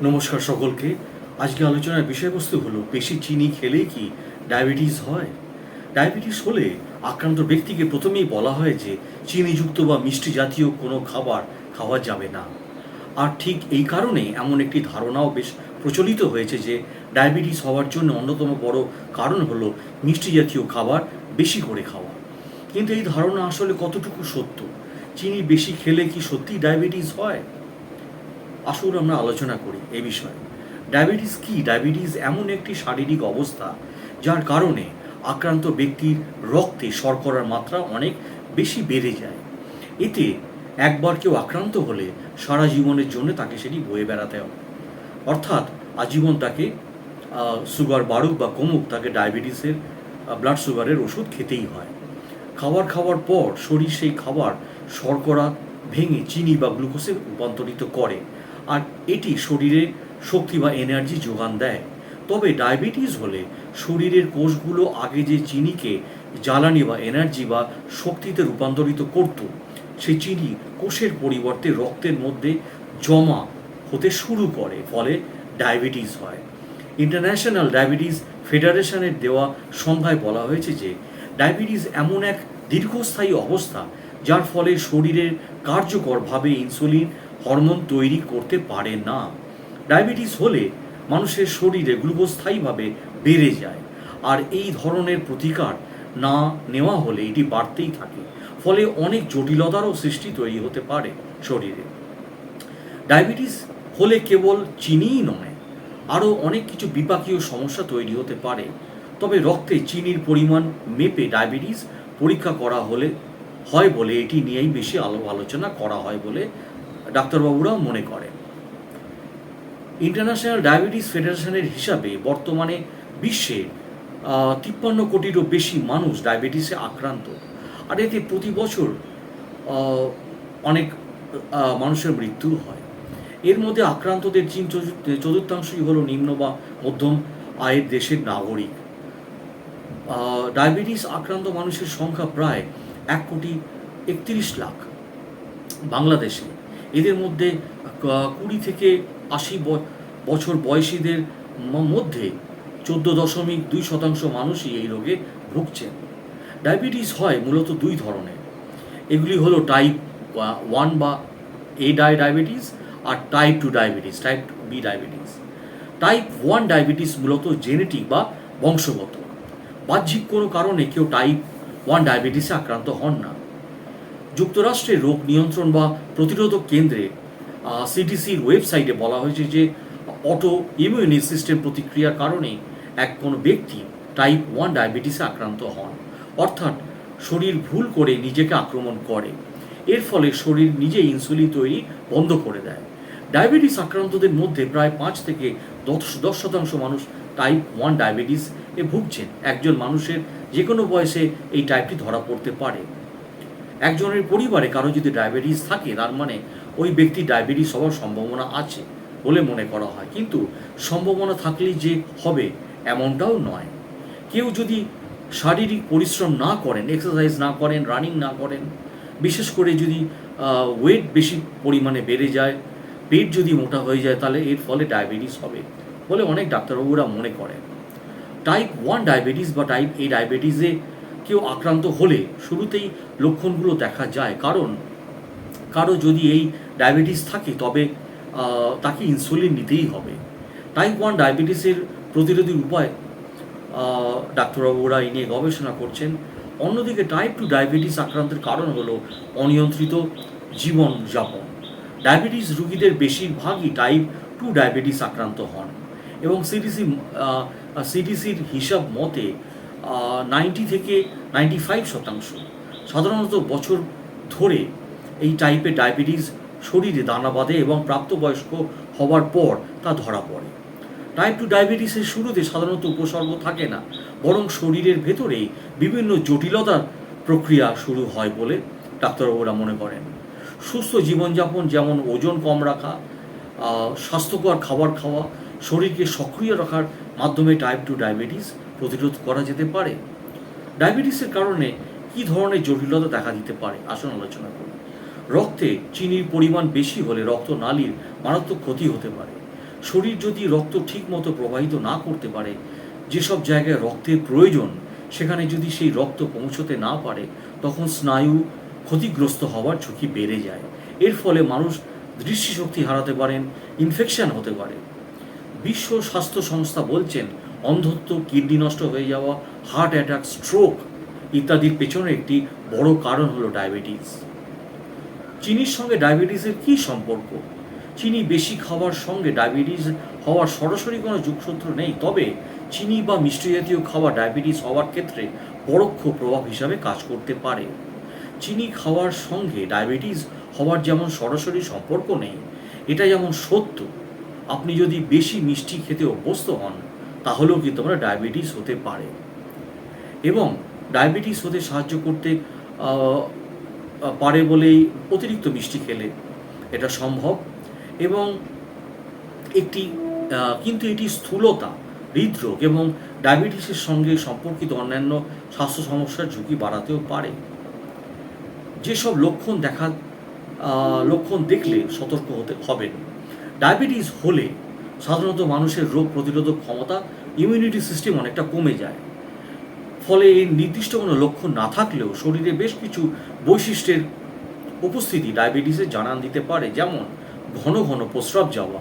নমস্কার সকলকে। আজকে আলোচনার বিষয়বস্তু হলো বেশি চিনি খেলেই কি ডায়াবেটিস হয়। ডায়াবেটিস হলে আক্রান্ত ব্যক্তিকে প্রথমেই বলা হয় যে চিনিযুক্ত বা মিষ্টি জাতীয় কোনো খাবার খাওয়া যাবে না। আর ঠিক এই কারণে এমন একটি ধারণাও বেশ প্রচলিত হয়েছে যে ডায়াবেটিস হওয়ার জন্য অন্যতম বড় কারণ হলো মিষ্টি জাতীয় খাবার বেশি করে খাওয়া। কিন্তু এই ধারণা আসলে কতটুকু সত্য? চিনি বেশি খেলে কি সত্যিই ডায়াবেটিস হয়? আসুন আমরা আলোচনা করি এই বিষয়ে। ডায়াবেটিস কি? ডায়াবেটিস এমন একটি শারীরিক অবস্থা যার কারণে আক্রান্ত ব্যক্তির রক্তে শর্করার মাত্রা অনেক বেশি বেড়ে যায়। এতে একবার কেউ আক্রান্ত হলে সারা জীবনের জন্য তাকে সেটি বয়ে বেড়াতে হয়। অর্থাৎ আজীবন তাকে সুগার বাড়ুক বা কমুক, তাকে ডায়াবেটিসের ব্লাড সুগারের ওষুধ খেতেই হয়। খাবার খাওয়ার পর শরীর সেই খাবার শর্করা ভেঙে চিনি বা গ্লুকোজে রূপান্তরিত করে, আর এটি শরীরে শক্তি বা এনার্জি যোগান দেয়। তবে ডায়াবেটিস হলে শরীরের কোষগুলো আগে যে চিনিকে জ্বালানি বা এনার্জি বা শক্তিতে রূপান্তরিত করত, সেই চিনি কোষের পরিবর্তে রক্তের মধ্যে জমা হতে শুরু করে, ফলে ডায়াবেটিস হয়। ইন্টারন্যাশনাল ডায়াবেটিস ফেডারেশনের দেওয়া সংজ্ঞায় বলা হয়েছে যে ডায়াবেটিস এমন এক দীর্ঘস্থায়ী অবস্থা যার ফলে শরীরের কার্যকরভাবে ইনসুলিন হরমোন তৈরি করতে পারে না। ডায়াবেটিস হলে মানুষের শরীরে গ্লুকোজ স্থায়ীভাবে বেড়ে যায়, আর এই ধরনের প্রতিকার না নেওয়া হলে এটি বাড়তেই থাকে, ফলে অনেক জটিলতারও সৃষ্টি তৈরি হতে পারে শরীরে। ডায়াবেটিস হলে কেবল চিনিই নয়, আরও অনেক কিছু বিপাকীয় সমস্যা তৈরি হতে পারে। তবে রক্তে চিনির পরিমাণ মেপে ডায়াবেটিস পরীক্ষা করা হয় বলে এটি নিয়েই বেশি আলোচনা করা হয় বলে ডাক্তারবাবুরাও মনে করেন। ইন্টারন্যাশনাল ডায়াবেটিস ফেডারেশনের হিসাবে বর্তমানে বিশ্বে 53 কোটিরও বেশি মানুষ ডায়াবেটিসে আক্রান্ত, আর এতে প্রতি বছর অনেক মানুষের মৃত্যু হয়। এর মধ্যে আক্রান্তদের চতুর্থাংশই হলো নিম্ন বা মধ্যম আয়ের দেশের নাগরিক। ডায়াবেটিস আক্রান্ত মানুষের সংখ্যা প্রায় 1,31,00,000 বাংলাদেশে। এদের মধ্যে 20 থেকে 80 বছর বয়সীদের মধ্যে 14.2% মানুষই এই রোগে ভুগছেন। ডায়াবেটিস হয় মূলত দুই ধরনের। এগুলি হলো টাইপ 1 বা এ ডায়াবেটিস আর type 2 diabetes, type B diabetes. Type 1 diabetes মূলত জেনেটিক বা বংশগত। বাহ্যিক কোনো কারণে কেউ টাইপ 1 ডায়াবেটিসে আক্রান্ত হন না। যুক্তরাষ্ট্রের রোগ নিয়ন্ত্রণ বা প্রতিরোধক কেন্দ্রে সিডিসির ওয়েবসাইটে বলা হয়েছে যে অটো ইমিউনি সিস্টেম প্রতিক্রিয়ার কারণে কোনো ব্যক্তি টাইপ 1 ডায়াবেটিসে আক্রান্ত হন, অর্থাৎ শরীর ভুল করে নিজেকে আক্রমণ করে। এর ফলে শরীর নিজে ইনসুলিন তৈরি বন্ধ করে দেয়। ডায়াবেটিস আক্রান্তদের মধ্যে প্রায় 5 থেকে 10% মানুষ টাইপ 1 ডায়াবেটিস এ ভুগছেন। একজন মানুষের যে কোনো বয়সে এই টাইপটি ধরা পড়তে পারে। একজনের পরিবারে কারো যদি ডায়াবেটিস থাকে, তার মানে ওই ব্যক্তি ডায়াবেটিস হওয়ার সম্ভাবনা আছে বলে মনে করা হয়। কিন্তু সম্ভাবনা থাকলেই যে হবে এমনটাও নয়। কেউ যদি শারীরিক পরিশ্রম না করেন, এক্সারসাইজ না করেন, রানিং না করেন, বিশেষ করে যদি ওয়েট বেশি পরিমাণে বেড়ে যায়, পেট যদি মোটা হয়ে যায়, তাহলে এর ফলে ডায়াবেটিস হবে বলে অনেক ডাক্তারবাবুরা মনে করেন। টাইপ 1 ডায়াবেটিস বা টাইপ এ ডায়াবেটিসে কেউ আক্রান্ত হলে শুরুতেই লক্ষণগুলো দেখা যায়, কারণ কারো যদি এই ডায়াবেটিস থাকে তবে তাকে ইনসুলিন নিতেই হবে। টাইপ 1 ডায়াবেটিসের প্রতিরোধী উপায় ডাক্তারবাবুরা এই নিয়ে গবেষণা করছেন। অন্যদিকে টাইপ 2 ডায়াবেটিস আক্রান্তের কারণ হলো অনিয়ন্ত্রিত জীবনযাপন। ডায়াবেটিস রোগীদের বেশিরভাগই টাইপ 2 ডায়াবেটিস আক্রান্ত হন, এবং সিডিসির হিসাব মতে 90 থেকে 95% সাধারণত বছর ধরে এই টাইপের ডায়াবেটিস শরীরে দানা বাঁধে এবং প্রাপ্তবয়স্ক হওয়ার পর তা ধরা পড়ে। টাইপ 2 ডায়াবেটিসের শুরুতে সাধারণত উপসর্গ থাকে না, বরং শরীরের ভেতরেই বিভিন্ন জটিলতার প্রক্রিয়া শুরু হয় বলে ডাক্তারবাবুরা মনে করেন। সুস্থ জীবনযাপন, যেমন ওজন কম রাখা, স্বাস্থ্যকর খাবার খাওয়া, শরীরকে সক্রিয় রাখার মাধ্যমে টাইপ 2 ডায়াবেটিস প্রতিরোধ করা যেতে পারে। ডায়াবেটিসের কারণে কী ধরনের জটিলতা দেখা দিতে পারে আসুন আলোচনা করি। রক্তে চিনির পরিমাণ বেশি হলে রক্তনালীর মারাত্মক ক্ষতি হতে পারে। শরীর যদি রক্ত ঠিক মতো প্রবাহিত না করতে পারে, যেসব জায়গায় রক্তের প্রয়োজন সেখানে যদি সেই রক্ত পৌঁছতে না পারে, তখন স্নায়ু ক্ষতিগ্রস্ত হওয়ার ঝুঁকি বেড়ে যায়। এর ফলে মানুষ দৃষ্টিশক্তি হারাতে পারেন, ইনফেকশন হতে পারে। বিশ্ব স্বাস্থ্য সংস্থা বলছেন অন্ধত্ব, কিডনি নষ্ট হয়ে যাওয়া, হার্ট অ্যাটাক, স্ট্রোক ইত্যাদির পেছনে একটি বড় কারণ হলো ডায়াবেটিস। চিনির সঙ্গে ডায়াবেটিসের কী সম্পর্ক? চিনি বেশি খাওয়ার সঙ্গে ডায়াবেটিস হওয়ার সরাসরি কোনো যোগসূত্র নেই, তবে চিনি বা মিষ্টি জাতীয় খাওয়া ডায়াবেটিস হওয়ার ক্ষেত্রে পরোক্ষ প্রভাব হিসাবে কাজ করতে পারে। চিনি খাওয়ার সঙ্গে ডায়াবেটিস হওয়ার যেমন সরাসরি সম্পর্ক নেই, এটা যেমন সত্য আপনি যদি বেশি মিষ্টি খেতে অভ্যস্ত হন তাহলেও কিন্তু আমরা ডায়াবেটিস হতে পারে। এবং ডায়াবেটিস হতে সাহায্য করতে পারে বলেই অতিরিক্ত মিষ্টি খেলে এটা সম্ভব। এবং কিন্তু এটি স্থূলতা, হৃদরোগ এবং ডায়াবেটিসের সঙ্গে সম্পর্কিত অন্যান্য স্বাস্থ্য সমস্যার ঝুঁকি বাড়াতেও পারে। যেসব লক্ষণ দেখলে সতর্ক হতে হবেন। ডায়াবেটিস হলে সাধারণত মানুষের রোগ প্রতিরোধক ক্ষমতা, ইমিউনিটি সিস্টেম অনেকটা কমে যায়। ফলে এই নির্দিষ্ট কোনো লক্ষণ না থাকলেও শরীরে বেশ কিছু বৈশিষ্ট্যের উপস্থিতি ডায়াবেটিসের জানান দিতে পারে, যেমন ঘন ঘন প্রস্রাব যাওয়া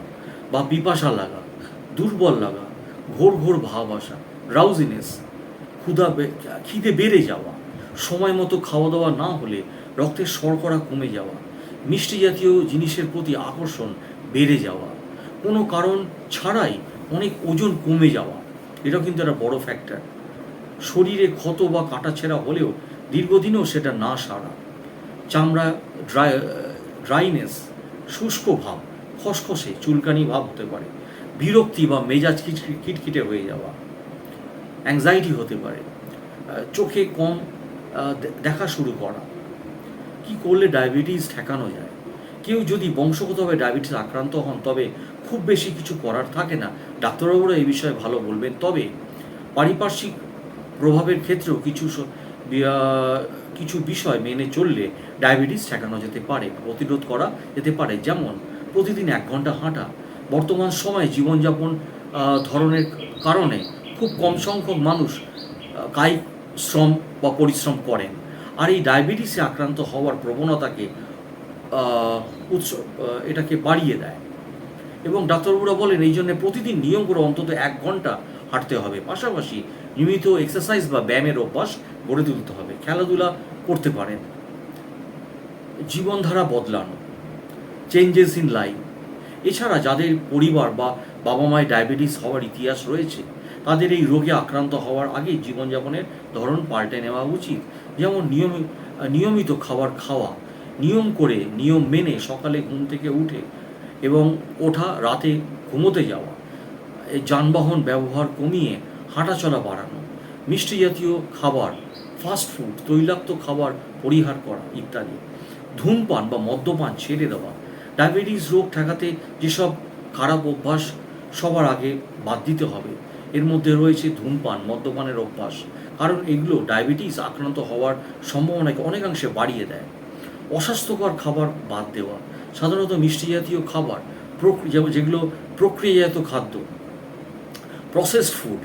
বা পিপাসা লাগা, দুর্বল লাগা, ঘোর ঘোর ভাব আসা, ড্রাউজিনেস, খিদে বেড়ে যাওয়া, সময় মতো খাওয়া দাওয়া না হলে রক্তের শর্করা কমে যাওয়া, মিষ্টি জাতীয় জিনিসের প্রতি আকর্ষণ বেড়ে যাওয়া, কোনো কারণ ছাড়াই অনেক ওজন কমে যাওয়া, এটাও কিন্তু একটা বড় ফ্যাক্টর। শরীরে ক্ষত বা কাটাছেঁড়া হলেও দীর্ঘদিনেও সেটা না সারা, চামড়া ড্রাইনেস, শুষ্ক ভাব, খসখসে চুলকানি ভাব হতে পারে, বিরক্তি বা মেজাজ খিটখিটে হয়ে যাওয়া, অ্যাংজাইটি হতে পারে, চোখে কম দেখা শুরু করা। কি করলে ডায়াবেটিস ঠেকানো যায়? কেউ যদি বংশগতভাবে ডায়াবেটিস আক্রান্ত হন তবে খুব বেশি কিছু করার থাকে না, ডাক্তারবাবুরা এই বিষয়ে ভালো বলবেন। তবে পারিপার্শ্বিক প্রভাবের ক্ষেত্রেও কিছু বিষয় মেনে চললে ডায়াবেটিস ঠেকানো যেতে পারে, প্রতিরোধ করা যেতে পারে। যেমন প্রতিদিন 1 ঘন্টা হাঁটা। বর্তমান সময়ে জীবনযাপন ধরনের কারণে খুব কম সংখ্যক মানুষ কায়িক শ্রম বা পরিশ্রম করেন, আর এই ডায়াবেটিসে আক্রান্ত হওয়ার প্রবণতাকে এটাকে বাড়িয়ে দেয়। এবং ডাক্তারবাবুরা বলেন এই জন্য প্রতিদিন নিয়ম করে অন্তত 1 ঘন্টা হাঁটতে হবে। পাশাপাশি নিয়মিত এক্সারসাইজ বা ব্যায়ামের অভ্যাস গড়ে তুলতে হবে, খেলাধুলা করতে পারেন। জীবনধারা বদলানো, চেঞ্জেস ইন লাইফ। এছাড়া যাদের পরিবার বা বাবা মায়ের ডায়াবেটিস হওয়ার ইতিহাস রয়েছে তাদের এই রোগে আক্রান্ত হওয়ার আগে জীবনযাপনের ধরন পাল্টে নেওয়া উচিত। যেমন নিয়মিত খাবার খাওয়া, নিয়ম মেনে সকালে ঘুম থেকে উঠে এবং রাতে ঘুমোতে যাওয়া, যানবাহন ব্যবহার কমিয়ে হাঁটাচলা বাড়ানো, মিষ্টি জাতীয় খাবার, ফাস্ট ফুড, তৈলাক্ত খাবার পরিহার করা ইত্যাদি। ধূমপান বা মদ্যপান ছেড়ে দেওয়া। ডায়াবেটিস রোগ ঠেকাতে যেসব খারাপ অভ্যাস সবার আগে বাদ দিতে হবে, এর মধ্যে রয়েছে ধূমপান, মদ্যপানের অভ্যাস, কারণ এগুলো ডায়াবেটিস আক্রান্ত হওয়ার সম্ভাবনাকে অনেকাংশে বাড়িয়ে দেয়। অস্বাস্থ্যকর খাবার বাদ দেওয়া, সাধারণত মিষ্টি জাতীয় খাবার, যেগুলো প্রক্রিয়াজাত খাদ্য, processed food,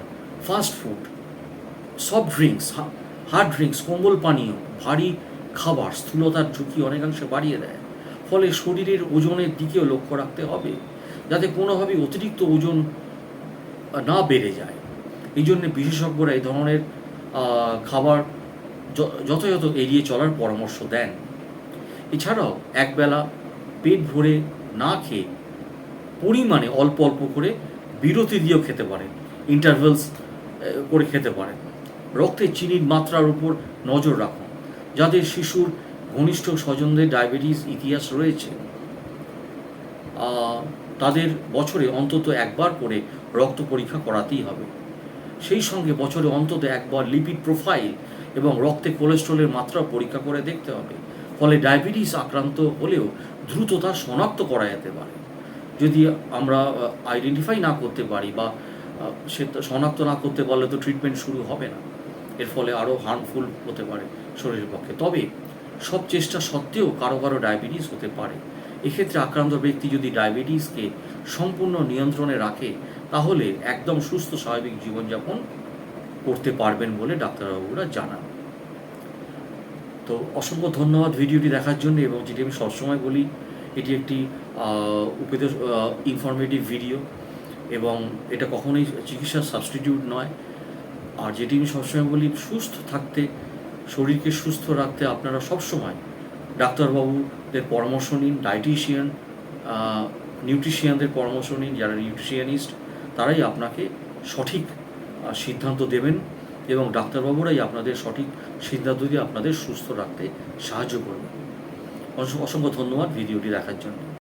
fast food, soft drinks, hard drinks, কোমল পানীয়, ভারী খাবার স্থূলতার ঝুঁকি অনেকাংশে বাড়িয়ে দেয়। ফলে শরীরের ওজনের দিকেও লক্ষ্য রাখতে হবে যাতে কোনোভাবেই অতিরিক্ত ওজন না বেড়ে যায়। এই জন্যে বিশেষজ্ঞরা এই ধরনের খাবার যথাযথ এড়িয়ে চলার পরামর্শ দেন। এছাড়াও একবেলা পেট ভরে না খেয়ে পরিমাণে অল্প অল্প করে বিরতি দিয়েও খেতে পারেন, ইন্টারভেলস করে খেতে পারেন। রক্তে চিনির মাত্রার উপর নজর রাখুন। যাদের শিশুর ঘনিষ্ঠ স্বজনদের ডায়াবেটিস ইতিহাস রয়েছে তাদের বছরে অন্তত 1 বার করে রক্ত পরীক্ষা করাতেই হবে। সেই সঙ্গে বছরে অন্তত 1 বার লিপিড প্রোফাইল এবং রক্তে কোলেস্টেরলের মাত্রা পরীক্ষা করে দেখতে হবে। ফলে ডায়াবেটিস আক্রান্ত হলেও দ্রুত তা শনাক্ত করা যেতে পারে। যদি আমরা আইডেন্টিফাই না করতে পারি বা সে শনাক্ত না করতে পারলে তো ট্রিটমেন্ট শুরু হবে না, এর ফলে আরও হার্মফুল হতে পারে শরীরের পক্ষে। তবে সব চেষ্টা সত্ত্বেও কারো কারো ডায়াবেটিস হতে পারে। এক্ষেত্রে আক্রান্ত ব্যক্তি যদি ডায়াবেটিসকে সম্পূর্ণ নিয়ন্ত্রণে রাখে তাহলে একদম সুস্থ স্বাভাবিক জীবনযাপন করতে পারবেন বলে ডাক্তারবাবুরা জানান। তো অসংখ্য ধন্যবাদ ভিডিওটি দেখার জন্য, এবং যেটি আমি সবসময় বলি এটি একটি উপদেশ ইনফরমেটিভ ভিডিও, এবং এটা কখনোই চিকিৎসার সাবস্টিটিউট নয়। আর যেটি আমি সবসময় বলি, সুস্থ থাকতে, শরীরকে সুস্থ রাখতে আপনারা সবসময় ডাক্তারবাবুদের পরামর্শ নিন, ডায়েটিশিয়ান, নিউট্রিশিয়ানদের পরামর্শ নিন। যারা নিউট্রিশিয়ানিস্ট তারাই আপনাকে সঠিক সিদ্ধান্ত দেবেন, এবং ডাক্তারবাবুরাই আপনাদের সঠিক সিদ্ধান্ত দিয়ে আপনাদের সুস্থ রাখতে সাহায্য করবেন। অসংখ্য ধন্যবাদ ভিডিওটি দেখার জন্য।